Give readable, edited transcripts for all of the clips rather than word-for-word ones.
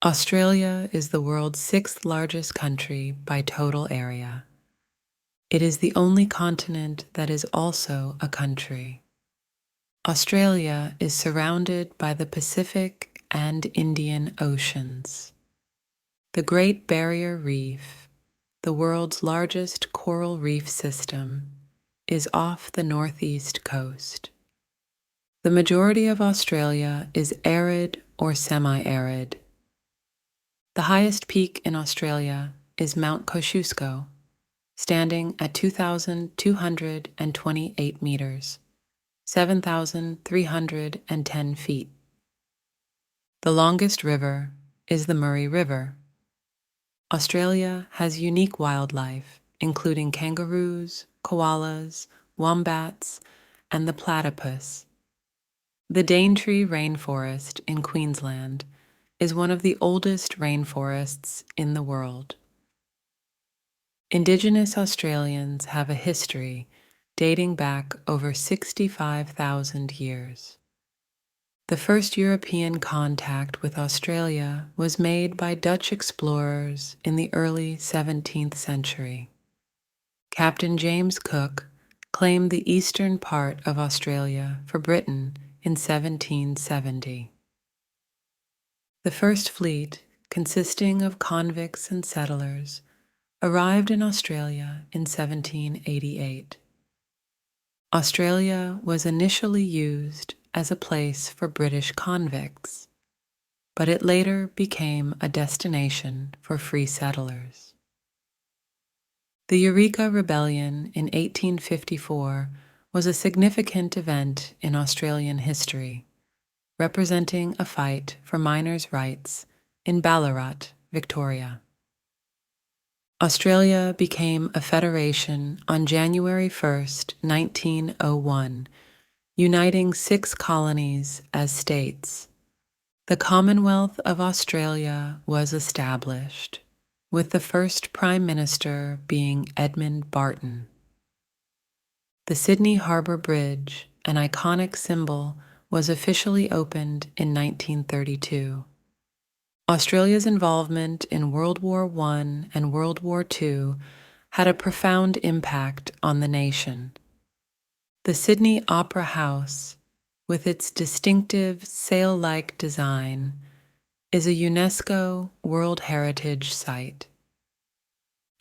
Australia is the world's sixth largest country by total area. It is the only continent that is also a country. Australia is surrounded by the Pacific and Indian Oceans. The Great Barrier Reef, the world's largest coral reef system, is off the northeast coast. The majority of Australia is arid or semi-arid. The highest peak in Australia is Mount Kosciuszko, standing at 2,228 meters, 7,310 feet. The longest river is the Murray River. Australia has unique wildlife, including kangaroos, koalas, wombats, and the platypus. The Daintree Rainforest in Queensland is one of the oldest rainforests in the world. Indigenous Australians have a history dating back over 65,000 years. The first European contact with Australia was made by Dutch explorers in the early 17th century. Captain James Cook claimed the eastern part of Australia for Britain in 1770. The first fleet, consisting of convicts and settlers, arrived in Australia in 1788. Australia was initially used as a place for British convicts, but it later became a destination for free settlers. The Eureka Rebellion in 1854 was a significant event in Australian history, representing a fight for miners' rights in Ballarat, Victoria. Australia became a federation on January 1, 1901, uniting 6 colonies as states. The Commonwealth of Australia was established, with the first Prime Minister being Edmund Barton. The Sydney Harbour Bridge, an iconic symbol, was officially opened in 1932. Australia's involvement in World War I and World War II had a profound impact on the nation. The Sydney Opera House, with its distinctive sail-like design, is a UNESCO World Heritage Site.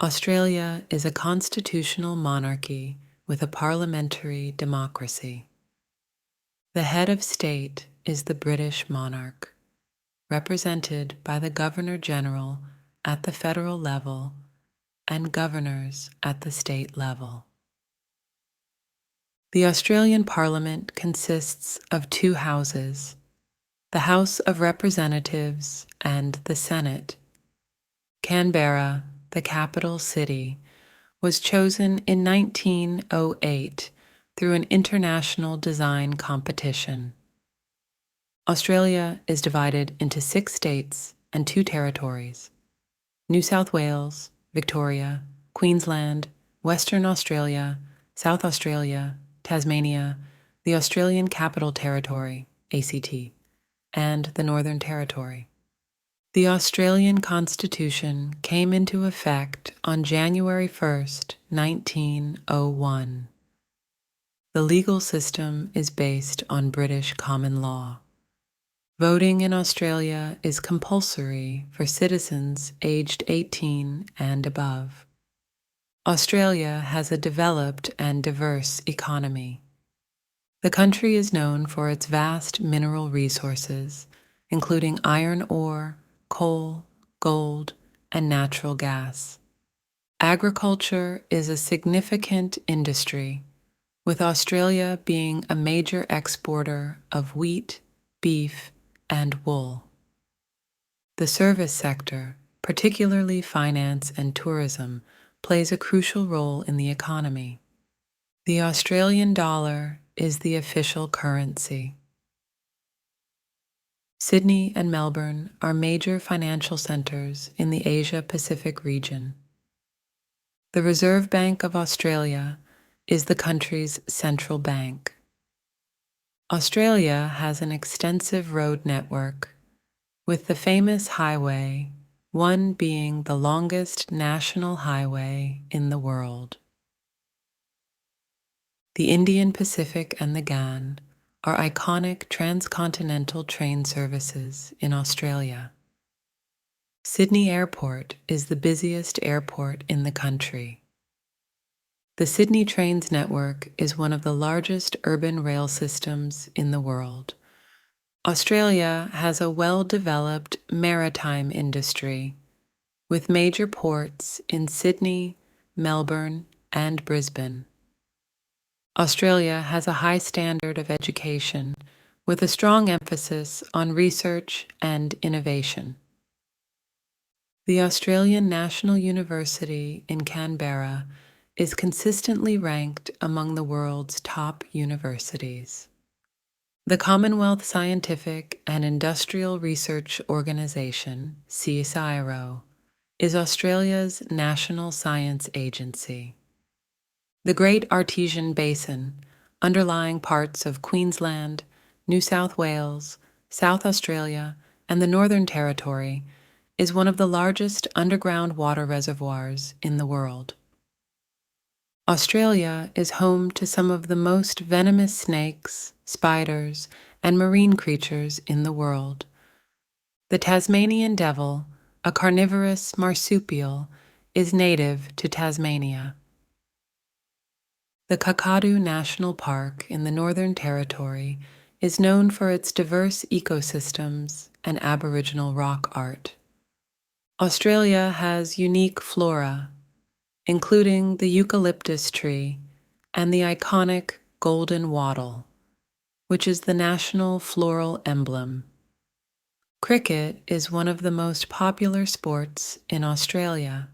Australia is a constitutional monarchy with a parliamentary democracy. The head of state is the British monarch, represented by the Governor-General at the federal level and governors at the state level. The Australian Parliament consists of 2 houses, the House of Representatives and the Senate. Canberra, the capital city, was chosen in 1908 through an international design competition. Australia is divided into 6 states and 2 territories: New South Wales, Victoria, Queensland, Western Australia, South Australia, Tasmania, the Australian Capital Territory, ACT, and the Northern Territory. The Australian Constitution came into effect on January 1, 1901. The legal system is based on British common law. Voting in Australia is compulsory for citizens aged 18 and above. Australia has a developed and diverse economy. The country is known for its vast mineral resources, including iron ore, coal, gold, and natural gas. Agriculture is a significant industry, with Australia being a major exporter of wheat, beef, and wool. The service sector, particularly finance and tourism, plays a crucial role in the economy. The Australian dollar is the official currency. Sydney and Melbourne are major financial centers in the Asia-Pacific region. The Reserve Bank of Australia is the country's central bank. Australia has an extensive road network, with the famous highway, one being the longest national highway in the world. The Indian Pacific and the Ghan are iconic transcontinental train services in Australia. Sydney Airport is the busiest airport in the country. The Sydney Trains network is one of the largest urban rail systems in the world. Australia has a well-developed maritime industry, with major ports in Sydney, Melbourne, and Brisbane. Australia has a high standard of education, with a strong emphasis on research and innovation. The Australian National University in Canberra is consistently ranked among the world's top universities. The Commonwealth Scientific and Industrial Research Organisation, CSIRO, is Australia's national science agency. The Great Artesian Basin, underlying parts of Queensland, New South Wales, South Australia, and the Northern Territory, is one of the largest underground water reservoirs in the world. Australia is home to some of the most venomous snakes, spiders, and marine creatures in the world. The Tasmanian devil, a carnivorous marsupial, is native to Tasmania. The Kakadu National Park in the Northern Territory is known for its diverse ecosystems and Aboriginal rock art. Australia has unique flora, including the eucalyptus tree and the iconic golden wattle, which is the national floral emblem. Cricket is one of the most popular sports in Australia,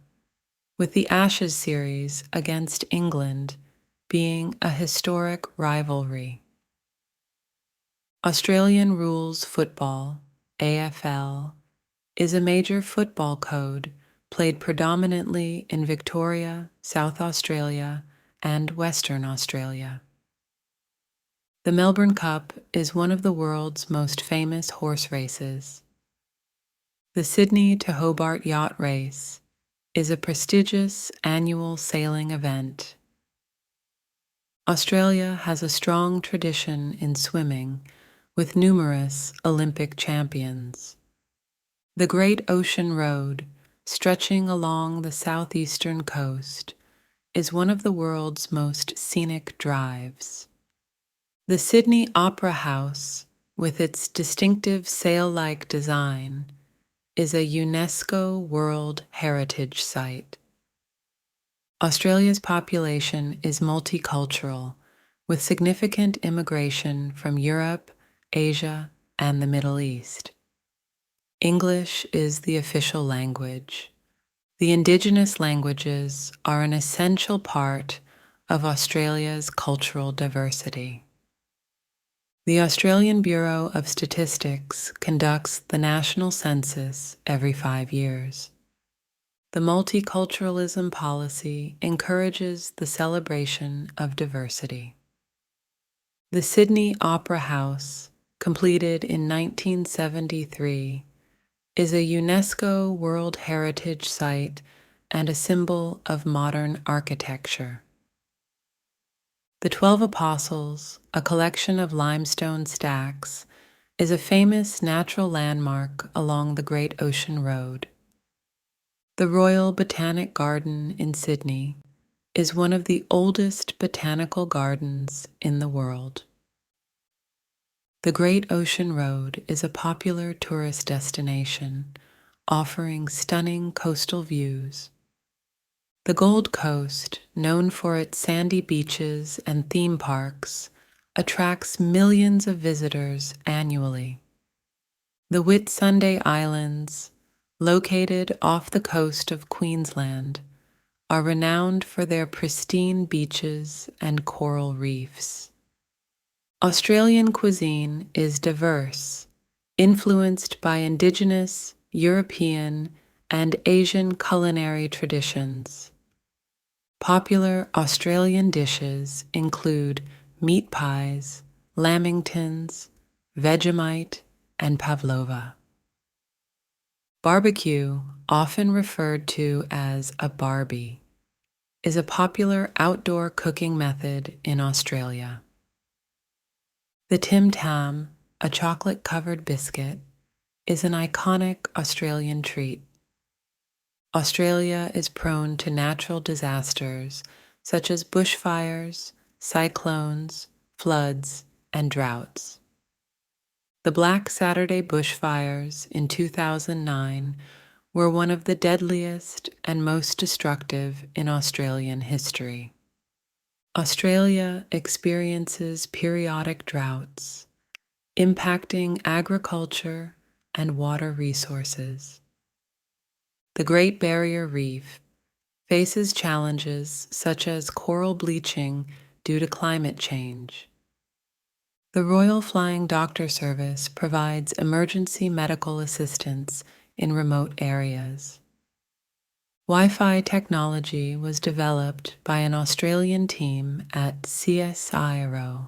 with the Ashes series against England being a historic rivalry. Australian rules football, AFL, is a major football code played predominantly in Victoria, South Australia, and Western Australia. The Melbourne Cup is one of the world's most famous horse races. The Sydney to Hobart Yacht Race is a prestigious annual sailing event. Australia has a strong tradition in swimming, with numerous Olympic champions. The Great Ocean Road, stretching along the southeastern coast, is one of the world's most scenic drives. The Sydney Opera House, with its distinctive sail-like design, is a UNESCO World Heritage Site. Australia's population is multicultural, with significant immigration from Europe, Asia, and the Middle East. English is the official language. The Indigenous languages are an essential part of Australia's cultural diversity. The Australian Bureau of Statistics conducts the national census every 5 years. The multiculturalism policy encourages the celebration of diversity. The Sydney Opera House, completed in 1973, is a UNESCO World Heritage Site and a symbol of modern architecture. The 12 Apostles, a collection of limestone stacks, is a famous natural landmark along the Great Ocean Road. The Royal Botanic Garden in Sydney is one of the oldest botanical gardens in the world. The Great Ocean Road is a popular tourist destination, offering stunning coastal views. The Gold Coast, known for its sandy beaches and theme parks, attracts millions of visitors annually. The Whitsunday Islands, located off the coast of Queensland, are renowned for their pristine beaches and coral reefs. Australian cuisine is diverse, influenced by Indigenous, European, and Asian culinary traditions. Popular Australian dishes include meat pies, lamingtons, Vegemite, and pavlova. Barbecue, often referred to as a barbie, is a popular outdoor cooking method in Australia. The Tim Tam, a chocolate-covered biscuit, is an iconic Australian treat. Australia is prone to natural disasters such as bushfires, cyclones, floods, and droughts. The Black Saturday bushfires in 2009 were one of the deadliest and most destructive in Australian history. Australia experiences periodic droughts, impacting agriculture and water resources. The Great Barrier Reef faces challenges such as coral bleaching due to climate change. The Royal Flying Doctor Service provides emergency medical assistance in remote areas. Wi-Fi technology was developed by an Australian team at CSIRO.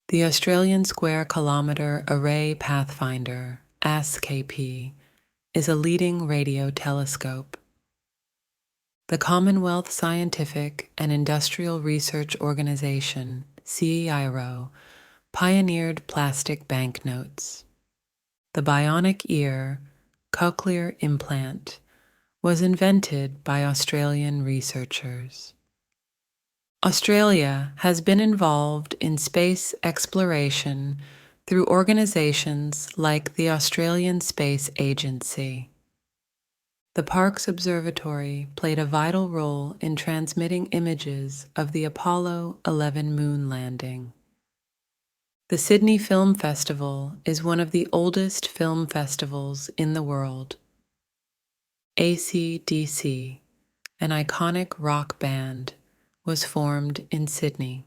The Australian Square Kilometre Array Pathfinder, ASKP, is a leading radio telescope. The Commonwealth Scientific and Industrial Research Organization, CEIRO, pioneered plastic banknotes. The bionic ear, cochlear implant, was invented by Australian researchers. Australia has been involved in space exploration through organizations like the Australian Space Agency. The Parkes Observatory played a vital role in transmitting images of the Apollo 11 moon landing. The Sydney Film Festival is one of the oldest film festivals in the world. AC/DC, an iconic rock band, was formed in Sydney.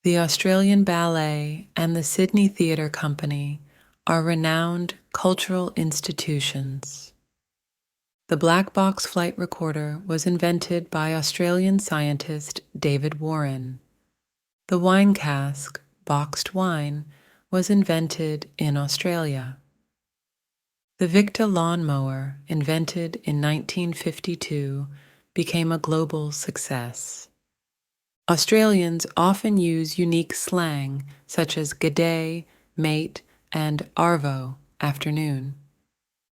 The Australian Ballet and the Sydney Theatre Company are renowned cultural institutions. The black box flight recorder was invented by Australian scientist David Warren. The wine cask, boxed wine, was invented in Australia. The Victa lawnmower, invented in 1952, became a global success. Australians often use unique slang such as g'day, mate, and arvo, afternoon.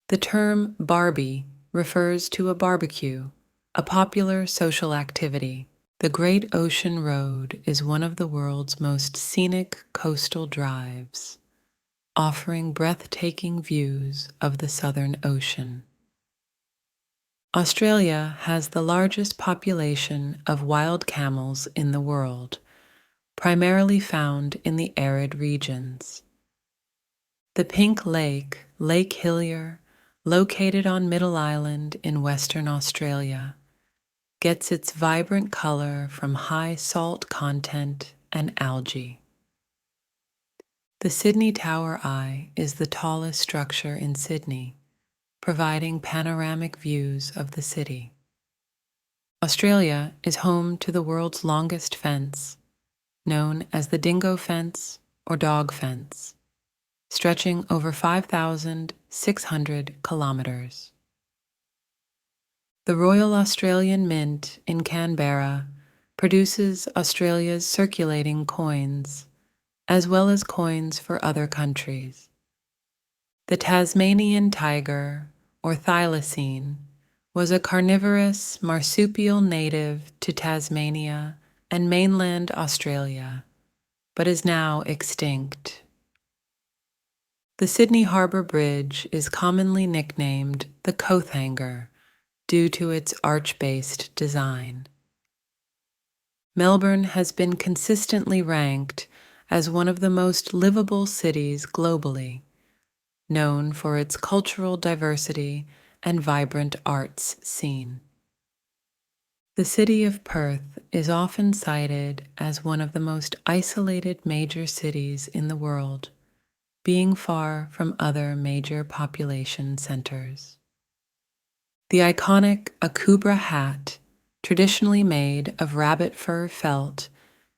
The term Barbie refers to a barbecue, a popular social activity. The Great Ocean Road is one of the world's most scenic coastal drives, offering breathtaking views of the Southern Ocean. Australia has the largest population of wild camels in the world, primarily found in the arid regions. The Pink Lake, Lake Hillier, located on Middle Island in Western Australia, gets its vibrant color from high salt content and algae. The Sydney Tower Eye is the tallest structure in Sydney, providing panoramic views of the city. Australia is home to the world's longest fence, known as the Dingo Fence or Dog Fence, stretching over 5,600 kilometers. The Royal Australian Mint in Canberra produces Australia's circulating coins, as well as coins for other countries. The Tasmanian tiger, or thylacine, was a carnivorous marsupial native to Tasmania and mainland Australia, but is now extinct. The Sydney Harbour Bridge is commonly nicknamed the Coathanger due to its arch-based design. Melbourne has been consistently ranked as one of the most livable cities globally, known for its cultural diversity and vibrant arts scene. The city of Perth is often cited as one of the most isolated major cities in the world, being far from other major population centers. The iconic Akubra hat, traditionally made of rabbit fur felt,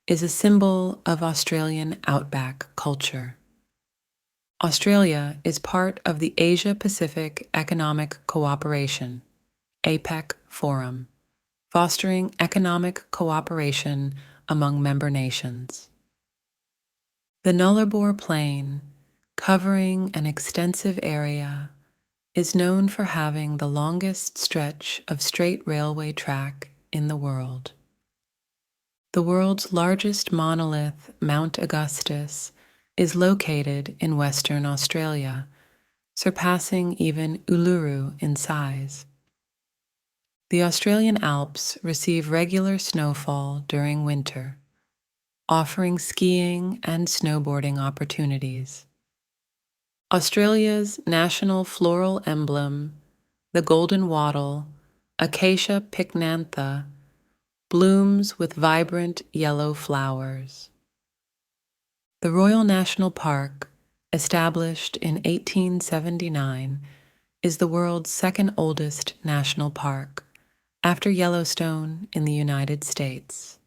is a symbol of Australian outback culture. Australia is part of the Asia-Pacific Economic Cooperation, APEC Forum, fostering economic cooperation among member nations. The Nullarbor Plain, covering an extensive area, is known for having the longest stretch of straight railway track in the world. The world's largest monolith, Mount Augustus, is located in Western Australia, surpassing even Uluru in size. The Australian Alps receive regular snowfall during winter, offering skiing and snowboarding opportunities. Australia's national floral emblem, the golden wattle, Acacia pycnantha, blooms with vibrant yellow flowers. The Royal National Park, established in 1879, is the world's second oldest national park, after Yellowstone in the United States.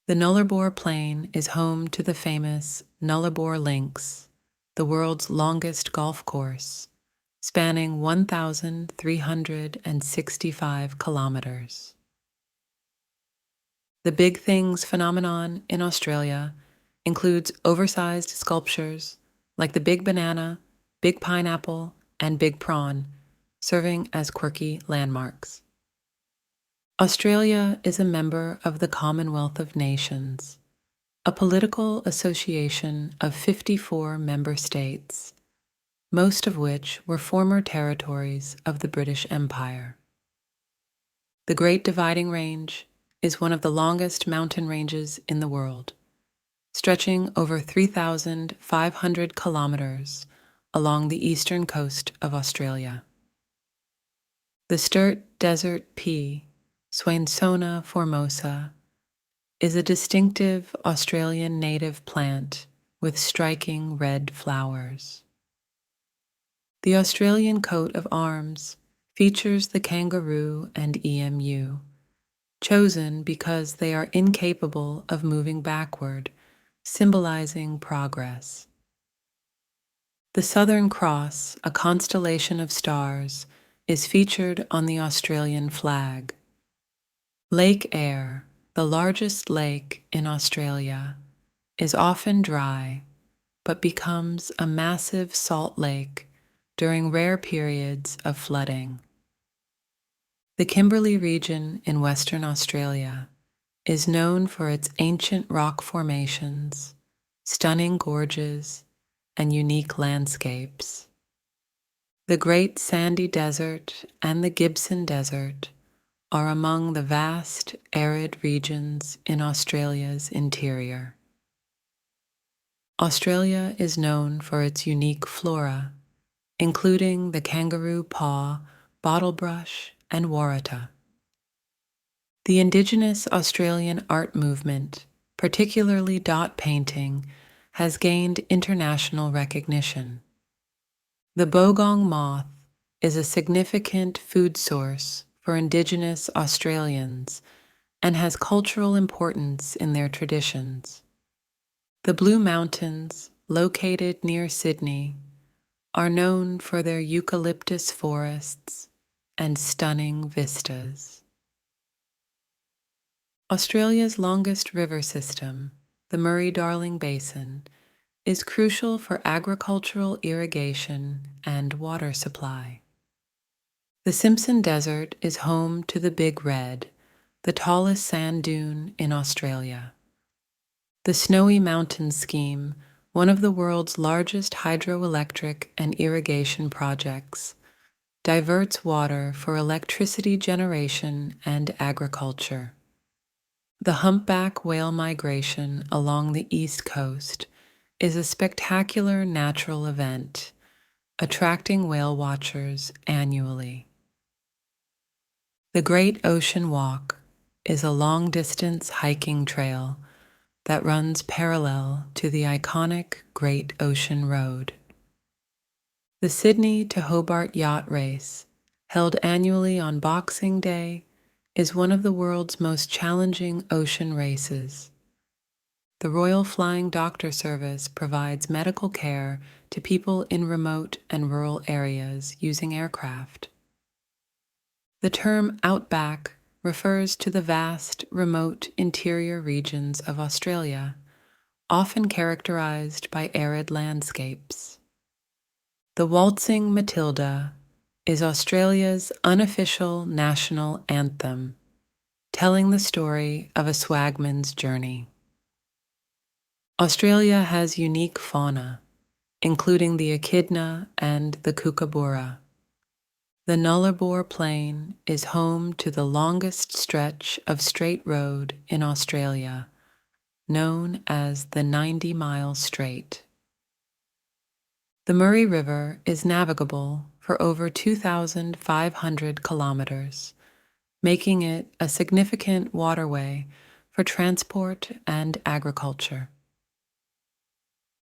The Nullarbor Plain is home to the famous Nullarbor Links, the world's longest golf course, spanning 1,365 kilometers. The Big Things phenomenon in Australia includes oversized sculptures like the Big Banana, Big Pineapple, and Big Prawn, serving as quirky landmarks. Australia is a member of the Commonwealth of Nations, a political association of 54 member states, most of which were former territories of the British Empire. The Great Dividing Range is one of the longest mountain ranges in the world, stretching over 3,500 kilometers along the eastern coast of Australia. The Sturt Desert Pea, Swainsona formosa, is a distinctive Australian native plant with striking red flowers. The Australian coat of arms features the kangaroo and emu, chosen because they are incapable of moving backward, symbolizing progress. The Southern Cross, a constellation of stars, is featured on the Australian flag. Lake Eyre, the largest lake in Australia, is often dry, but becomes a massive salt lake during rare periods of flooding. The Kimberley region in Western Australia is known for its ancient rock formations, stunning gorges, and unique landscapes. The Great Sandy Desert and the Gibson Desert are among the vast arid regions in Australia's interior. Australia is known for its unique flora, including the kangaroo paw, bottlebrush, and warrata. The Indigenous Australian art movement, particularly dot painting, has gained international recognition. The bogong moth is a significant food source for Indigenous Australians and has cultural importance in their traditions. The Blue Mountains, located near Sydney, are known for their eucalyptus forests and stunning vistas. Australia's longest river system, the Murray-Darling Basin, is crucial for agricultural irrigation and water supply. The Simpson Desert is home to the Big Red, the tallest sand dune in Australia. The Snowy Mountains Scheme, one of the world's largest hydroelectric and irrigation projects, diverts water for electricity generation and agriculture. The humpback whale migration along the East Coast is a spectacular natural event, attracting whale watchers annually. The Great Ocean Walk is a long-distance hiking trail that runs parallel to the iconic Great Ocean Road. The Sydney to Hobart Yacht Race, held annually on Boxing Day, is one of the world's most challenging ocean races. the Royal Flying Doctor Service provides medical care to people in remote and rural areas using aircraft. The term outback refers to the vast, remote interior regions of Australia, often characterized by arid landscapes. The Waltzing Matilda is Australia's unofficial national anthem, telling the story of a swagman's journey. Australia has unique fauna, including the echidna and the kookaburra. The Nullarbor Plain is home to the longest stretch of straight road in Australia, known as the 90-mile Strait. The Murray River is navigable for over 2,500 kilometers, making it a significant waterway for transport and agriculture.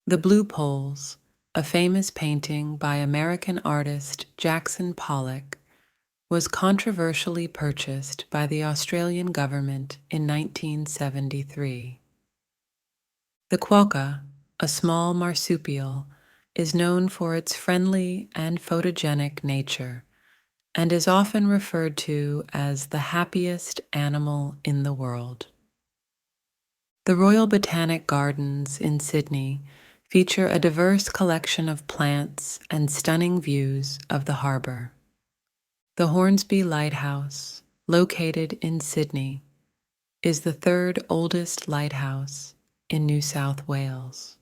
The Blue Poles, a famous painting by American artist Jackson Pollock, was controversially purchased by the Australian government in 1973. The quokka, a small marsupial, is known for its friendly and photogenic nature and is often referred to as the happiest animal in the world. The Royal Botanic Gardens in Sydney feature a diverse collection of plants and stunning views of the harbour. The Hornsby Lighthouse, located in Sydney, is the third oldest lighthouse in New South Wales.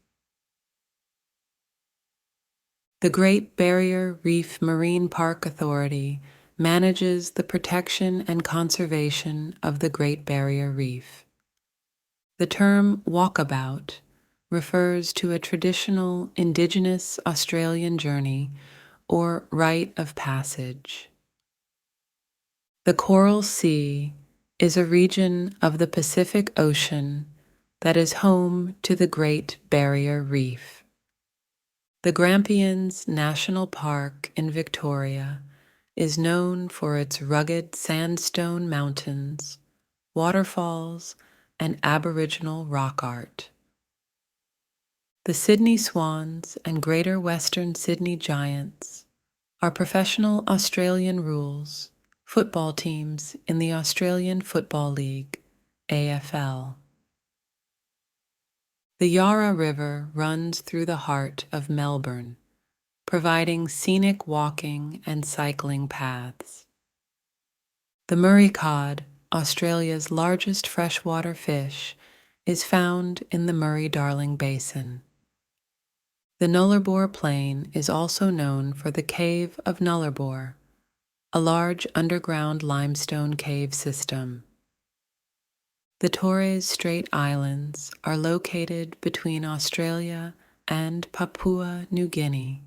The Great Barrier Reef Marine Park Authority manages the protection and conservation of the Great Barrier Reef. The term walkabout refers to a traditional Indigenous Australian journey or rite of passage. The Coral Sea is a region of the Pacific Ocean that is home to the Great Barrier Reef. The Grampians National Park in Victoria is known for its rugged sandstone mountains, waterfalls, and Aboriginal rock art. The Sydney Swans and Greater Western Sydney Giants are professional Australian rules football teams in the Australian Football League, AFL. The Yarra River runs through the heart of Melbourne, providing scenic walking and cycling paths. The Murray cod, Australia's largest freshwater fish, is found in the Murray-Darling Basin. The Nullarbor Plain is also known for the Cave of Nullarbor, a large underground limestone cave system. The Torres Strait Islands are located between Australia and Papua New Guinea,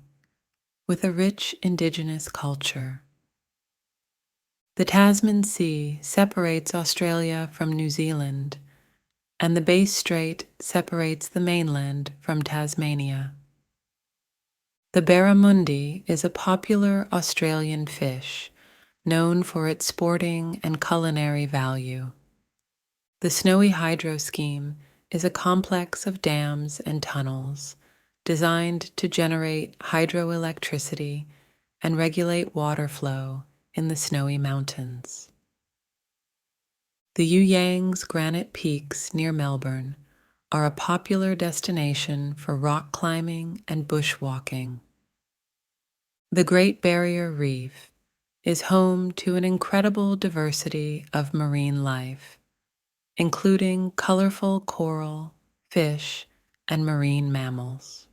with a rich indigenous culture. The Tasman Sea separates Australia from New Zealand, and the Bass Strait separates the mainland from Tasmania. The barramundi is a popular Australian fish, known for its sporting and culinary value. The Snowy Hydro Scheme is a complex of dams and tunnels designed to generate hydroelectricity and regulate water flow in the Snowy Mountains. The Yuyangs Granite Peaks near Melbourne are a popular destination for rock climbing and bushwalking. The Great Barrier Reef is home to an incredible diversity of marine life, including colorful coral, fish, and marine mammals.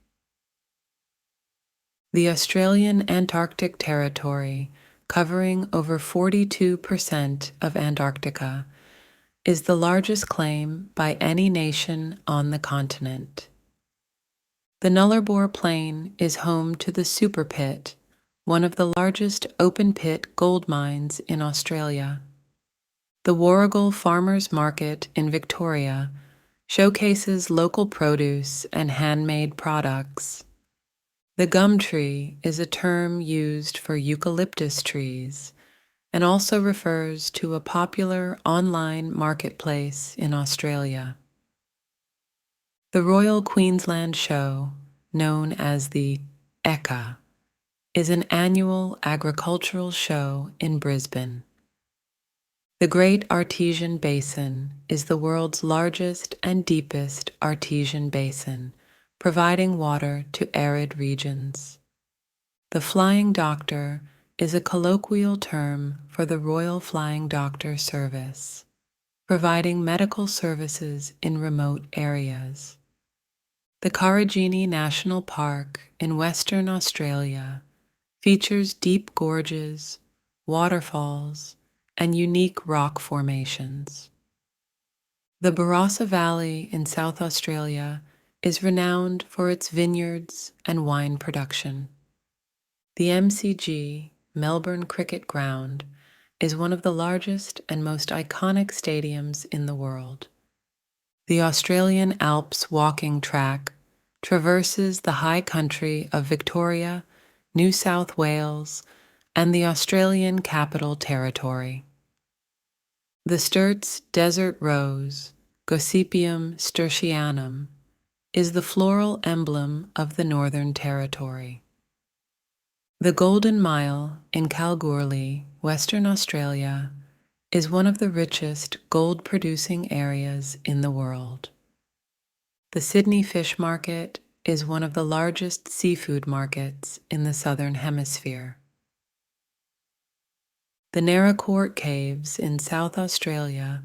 The Australian Antarctic Territory, covering over 42% of Antarctica, is the largest claim by any nation on the continent. The Nullarbor Plain is home to the Super Pit, one of the largest open-pit gold mines in Australia. The Warragul Farmers Market in Victoria showcases local produce and handmade products. The gum tree is a term used for eucalyptus trees and also refers to a popular online marketplace in Australia. The Royal Queensland Show, known as the ECA, is an annual agricultural show in Brisbane. The Great Artesian Basin is the world's largest and deepest artesian basin, providing water to arid regions. The Flying Doctor is a colloquial term for the Royal Flying Doctor Service, providing medical services in remote areas. The Karijini National Park in Western Australia features deep gorges, waterfalls, and unique rock formations. The Barossa Valley in South Australia is renowned for its vineyards and wine production. The MCG, Melbourne Cricket Ground, is one of the largest and most iconic stadiums in the world. The Australian Alps walking track traverses the high country of Victoria, New South Wales, and the Australian Capital Territory. The Sturt's Desert Rose, Gossypium sturtianum, is the floral emblem of the Northern Territory. The Golden Mile in Kalgoorlie, Western Australia, is one of the richest gold-producing areas in the world. The Sydney Fish Market is one of the largest seafood markets in the Southern Hemisphere. The Naracoorte Caves in South Australia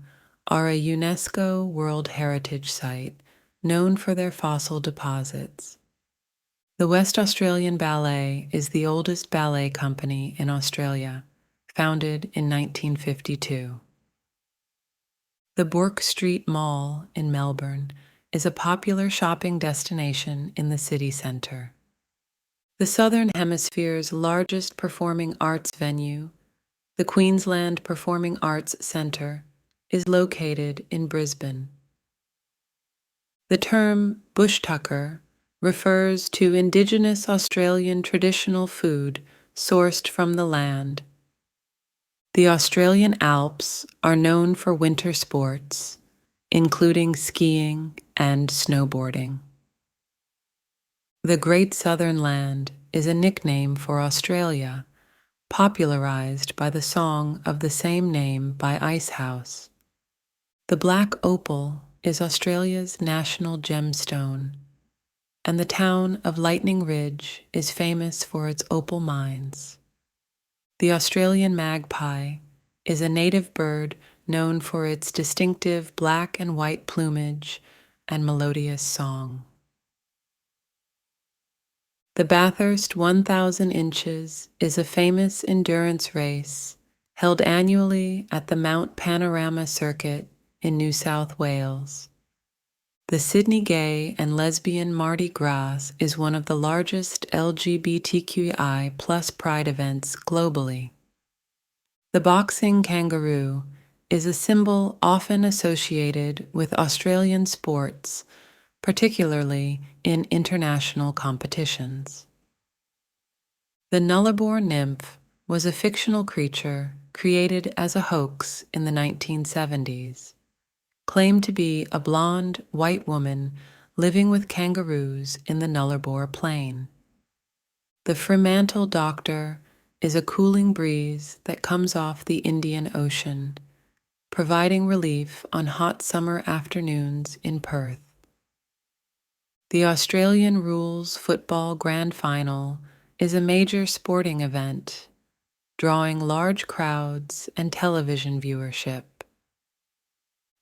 are a UNESCO World Heritage Site known for their fossil deposits. The West Australian Ballet is the oldest ballet company in Australia, founded in 1952. The Bourke Street Mall in Melbourne is a popular shopping destination in the city centre. The Southern Hemisphere's largest performing arts venue, the Queensland Performing Arts Centre, is located in Brisbane. The term bush tucker refers to Indigenous Australian traditional food sourced from the land. The Australian Alps are known for winter sports, including skiing and snowboarding. The Great Southern Land is a nickname for Australia, popularized by the song of the same name by Icehouse. The Black Opal is Australia's national gemstone, and the town of Lightning Ridge is famous for its opal mines. The Australian magpie is a native bird known for its distinctive black and white plumage and melodious song. The Bathurst 1,000 Inches is a famous endurance race held annually at the Mount Panorama Circuit in New South Wales. The Sydney Gay and Lesbian Mardi Gras is one of the largest LGBTQI+ pride events globally. The boxing kangaroo is a symbol often associated with Australian sports, particularly in international competitions. The Nullarbor nymph was a fictional creature created as a hoax in the 1970s, claimed to be a blonde, white woman living with kangaroos in the Nullarbor Plain. The Fremantle Doctor is a cooling breeze that comes off the Indian Ocean, providing relief on hot summer afternoons in Perth. The Australian Rules Football Grand Final is a major sporting event, drawing large crowds and television viewership.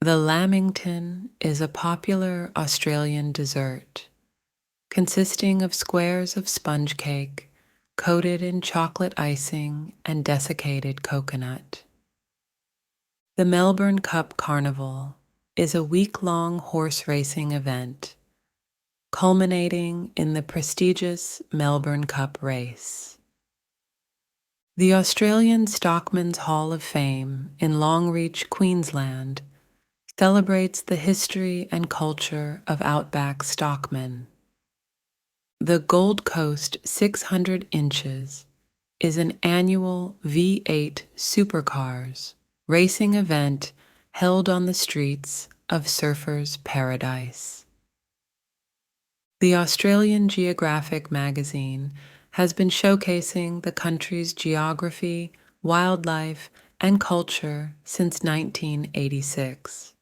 The Lamington is a popular Australian dessert, consisting of squares of sponge cake coated in chocolate icing and desiccated coconut. The Melbourne Cup Carnival is a week-long horse racing event, culminating in the prestigious Melbourne Cup race. The Australian Stockman's Hall of Fame in Longreach, Queensland, celebrates the history and culture of outback stockmen. The Gold Coast 600 Inches is an annual V8 supercars racing event held on the streets of Surfers Paradise. The Australian Geographic magazine has been showcasing the country's geography, wildlife, and culture since 1986.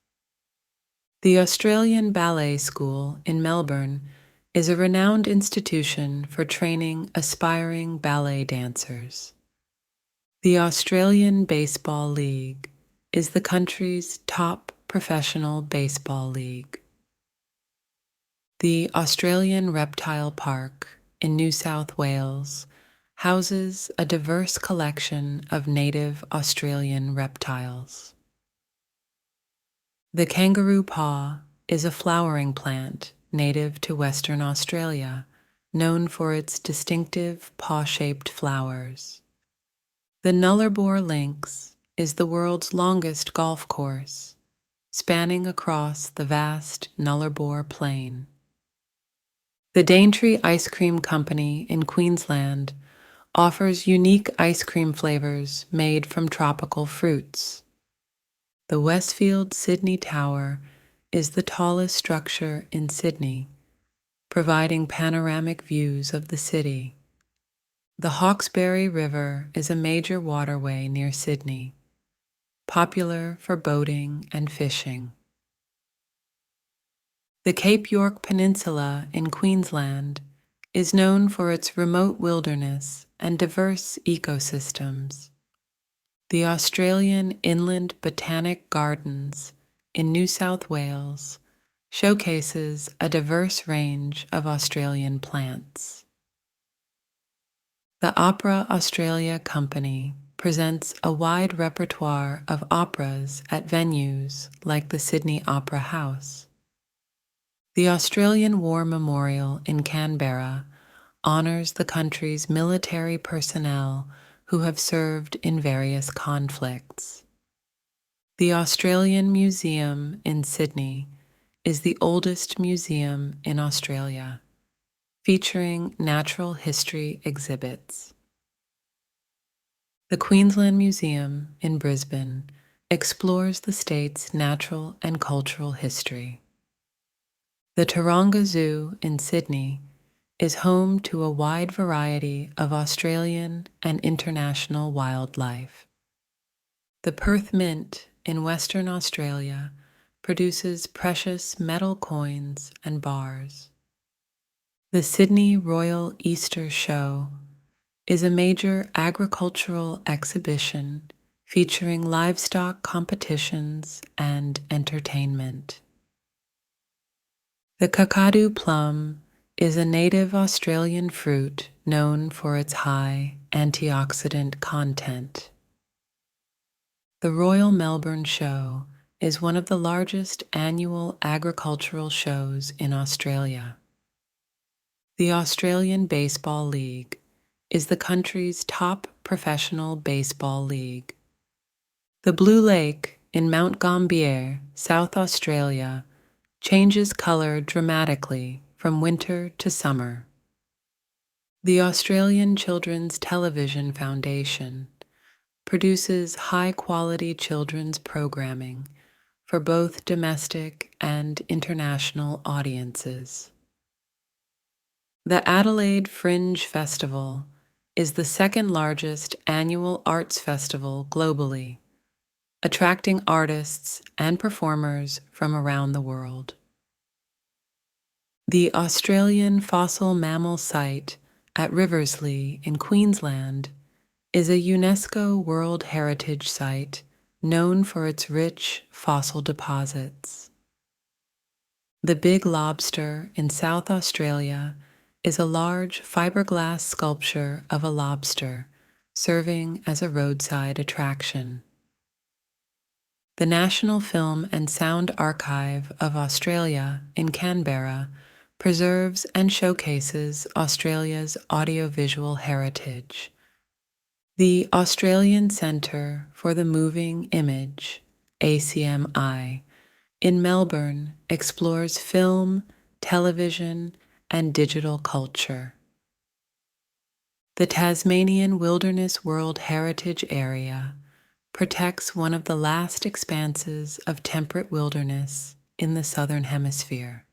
The Australian Ballet School in Melbourne is a renowned institution for training aspiring ballet dancers. The Australian Baseball League is the country's top professional baseball league. The Australian Reptile Park in New South Wales houses a diverse collection of native Australian reptiles. The kangaroo paw is a flowering plant native to Western Australia, known for its distinctive paw-shaped flowers. The Nullarbor Links is the world's longest golf course, spanning across the vast Nullarbor Plain. The Daintree Ice Cream Company in Queensland offers unique ice cream flavors made from tropical fruits. The Westfield Sydney Tower is the tallest structure in Sydney, providing panoramic views of the city. The Hawkesbury River is a major waterway near Sydney, popular for boating and fishing. The Cape York Peninsula in Queensland is known for its remote wilderness and diverse ecosystems. The Australian Inland Botanic Gardens in New South Wales showcases a diverse range of Australian plants. The Opera Australia Company presents a wide repertoire of operas at venues like the Sydney Opera House. The Australian War Memorial in Canberra honors the country's military personnel who have served in various conflicts. The Australian Museum in Sydney is the oldest museum in Australia, featuring natural history exhibits. The Queensland Museum in Brisbane explores the state's natural and cultural history. The Taronga Zoo in Sydney is home to a wide variety of Australian and international wildlife. The Perth Mint in Western Australia produces precious metal coins and bars. The Sydney Royal Easter Show is a major agricultural exhibition featuring livestock competitions and entertainment. The Kakadu plum is a native Australian fruit known for its high antioxidant content. The Royal Melbourne Show is one of the largest annual agricultural shows in Australia. The Australian Baseball League is the country's top professional baseball league. The Blue Lake in Mount Gambier, South Australia, changes color dramatically from winter to summer. The Australian Children's Television Foundation produces high-quality children's programming for both domestic and international audiences. The Adelaide Fringe Festival is the second largest annual arts festival globally, attracting artists and performers from around the world. The Australian Fossil Mammal Site at Riverslea in Queensland is a UNESCO World Heritage Site known for its rich fossil deposits. The Big Lobster in South Australia is a large fiberglass sculpture of a lobster serving as a roadside attraction. The National Film and Sound Archive of Australia in Canberra preserves and showcases Australia's audiovisual heritage. The Australian Centre for the Moving Image, ACMI, in Melbourne explores film, television, and digital culture. The Tasmanian Wilderness World Heritage Area protects one of the last expanses of temperate wilderness in the Southern Hemisphere.